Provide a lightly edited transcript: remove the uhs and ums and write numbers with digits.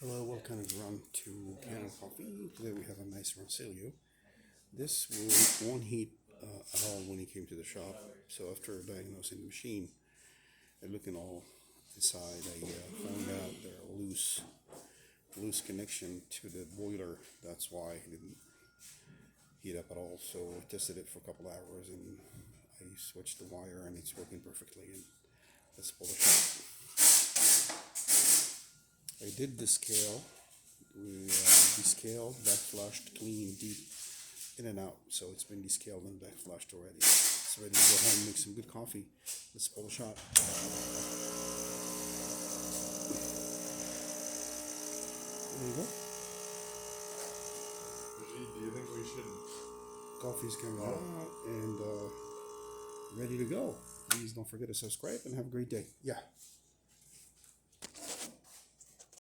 Hello, welcome everyone to Kanen Coffee. Today we have a nice Rancilio. This won't heat at all when he came to the shop. So after diagnosing the machine and looking all inside, I found out there are loose connection to the boiler. That's why it didn't heat up at all. So I tested it for a couple hours and I switched the wire and it's working perfectly. And let's pull the shot. I did descale. We descaled, backflushed, clean, deep, in and out. So it's been descaled and backflushed already. It's ready to go home and make some good coffee. Let's pull a shot. There you go. Do you think we should? Coffee's coming out and ready to go. Please don't forget to subscribe and have a great day. Yeah.